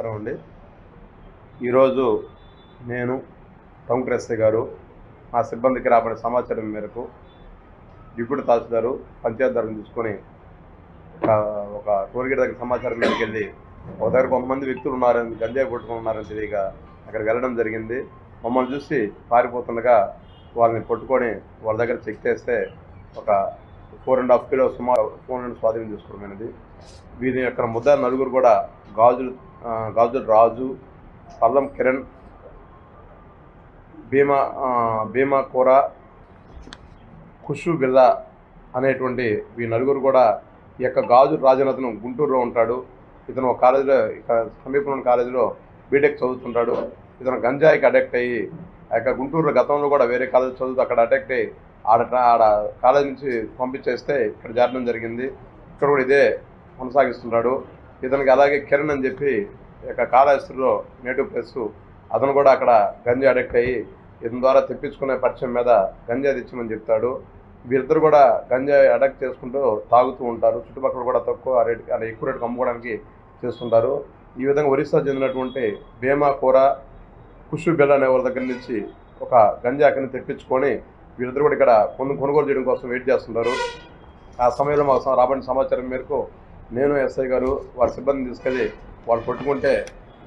అండి ఈరోజు నేను టౌన్ ఎస్ఐ గారు మా సిబ్బందికి రాబడిన సమాచారం మేరకు డిప్యూటీ తహసీల్దారు పంచాయతీదారుని తీసుకొని ఒక టోల్గేట్ దగ్గర సమాచారం మేరకు వెళ్ళి ఒక దగ్గర కొంతమంది వ్యక్తులు ఉన్నారని గంజాయి పట్టుకుని ఉన్నారని తెలియక అక్కడికి వెళ్ళడం జరిగింది. మమ్మల్ని చూసి పారిపోతుండగా వాళ్ళని పట్టుకొని వాళ్ళ దగ్గర చెక్ చేస్తే ఒక 4.5 కిలో సుమారు ఫోన్లను స్వాధీనం చేసుకోవడమైనది. వీరి యొక్క ముద్దారు నలుగురు కూడా గాజుల రాజు, పల్లం కిరణ్, భీమా కూర, ఖుషు బిల్లా అనేటువంటి ఈ నలుగురు కూడా ఈ యొక్క గాజుల రాజు అతను గుంటూరులో ఉంటాడు. ఇతను ఒక కాలేజీలో ఇక్కడ సమీపంలోని కాలేజీలో బీటెక్ చదువుతుంటాడు. ఇతను గంజాయికి అడిక్ట్ అయ్యి ఆ యొక్క గుంటూరులో గతంలో కూడా వేరే కాలేజీ చదువుతూ అక్కడ అడిక్ట్ అయ్యి ఆడ కాలేజీ నుంచి పంపించేస్తే ఇక్కడ చేరడం జరిగింది. ఇక్కడ కూడా ఇదే కొనసాగిస్తున్నాడు. ఇతనికి అలాగే కిరణ్ అని చెప్పి ఇక కాళహస్తిలో నేటివ్ ప్లేస్ అతను కూడా అక్కడ గంజా అడిక్ట్ అయ్యి ఇతని ద్వారా తెప్పించుకునే పరిచయం మీద గంజా తెచ్చమని చెప్తాడు. వీరిద్దరు కూడా గంజా అడిక్ట్ చేసుకుంటూ తాగుతూ ఉంటారు. చుట్టుపక్కల కూడా తక్కువ రేటు అలా ఎక్కువ రేటుకు అమ్ముకోవడానికి చేస్తుంటారు. ఈ విధంగా ఒరిస్సా చెందినటువంటి భీమా కూర, ఖుషు బిల్లా అనే వాళ్ళ దగ్గర నుంచి ఒక గంజా అక్కడిని తెప్పించుకొని వీరిద్దరు కూడా ఇక్కడ కొనుగోలు చేయడం కోసం వెయిట్ చేస్తుంటారు. ఆ సమయంలో మాకు రాబడిన సమాచారం మేరకు నేను ఎస్ఐ గారు వారి సిబ్బందిని తీసుకెళ్ళి వాళ్ళు పట్టుకుంటే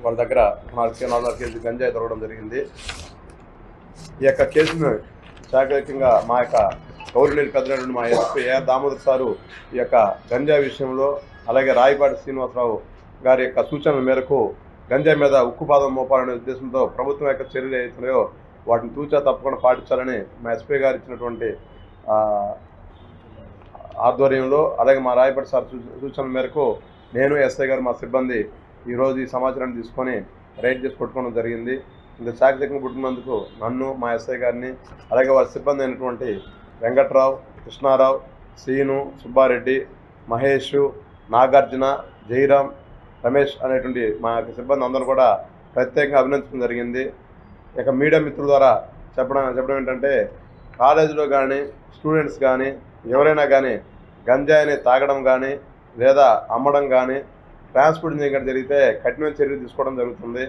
వాళ్ళ దగ్గర 4.5 కేజీ గంజాయి దొరకడం జరిగింది. ఈ యొక్క కేసును చాకచక్యంగా మా యొక్క గౌరవనీయులు పెద్దనటువంటి మా ఎస్పీ ఏఆర్ దామోదర్ సారు ఈ యొక్క గంజా విషయంలో అలాగే రాయపాటి శ్రీనివాసరావు గారి యొక్క సూచనల మేరకు గంజాయి మీద ఉక్కుపాదం మోపాలనే ఉద్దేశంతో ప్రభుత్వం యొక్క చర్యలు ఏవైతున్నాయో వాటిని తూచా తప్పకుండా పాటించాలని మా ఎస్పీ గారు ఇచ్చినటువంటి ఆధ్వర్యంలో అలాగే మా రాయపాటి సార్ సూచనల మేరకు నేను ఎస్ఐ గారు మా సిబ్బంది ఈరోజు ఈ సమాచారాన్ని తీసుకొని రైడ్ చేసి పట్టుకోవడం జరిగింది. ఇంత చాకచక్యంగా పుట్టినందుకు నన్ను, మా ఎస్ఐ గారిని అలాగే వారి సిబ్బంది అయినటువంటి వెంకట్రావు, కృష్ణారావు, సీను, సుబ్బారెడ్డి, మహేష్, నాగార్జున, జయరాం, రమేష్ అనేటువంటి మా యొక్క సిబ్బంది అందరూ కూడా ప్రత్యేకంగా అభినందించడం జరిగింది. ఇక మీడియా మిత్రుల ద్వారా చెప్పడం ఏంటంటే కాలేజీలో కానీ స్టూడెంట్స్ కానీ ఎవరైనా కానీ గంజాయిని తాగడం కానీ లేదా అమ్మడం కానీ ట్రాన్స్పోర్ట్ చేయడం జరిగితే కఠినమైన చర్యలు తీసుకోవడం జరుగుతుంది.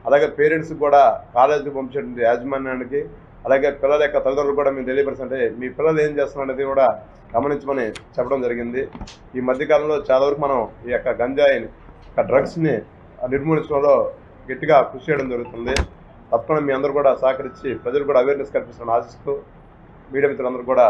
అలాగే పేరెంట్స్కి కూడా కాలేజీకి పంపించేటువంటి యాజమాన్యానికి అలాగే పిల్లల యొక్క తల్లిదండ్రులు కూడా మేము తెలియపరుస్తుంటే మీ పిల్లలు ఏం చేస్తున్నారు అనేది కూడా గమనించమని చెప్పడం జరిగింది. ఈ మధ్యకాలంలో చాలా వరకు మనం ఈ యొక్క గంజాయిని డ్రగ్స్ని నిర్మూలించడంలో గట్టిగా కృషి చేయడం జరుగుతుంది. తప్పకుండా మీ అందరూ కూడా సహకరించి ప్రజలు కూడా అవేర్నెస్ కల్పిస్తామని ఆశిస్తూ మీడియా మిత్రులందరూ కూడా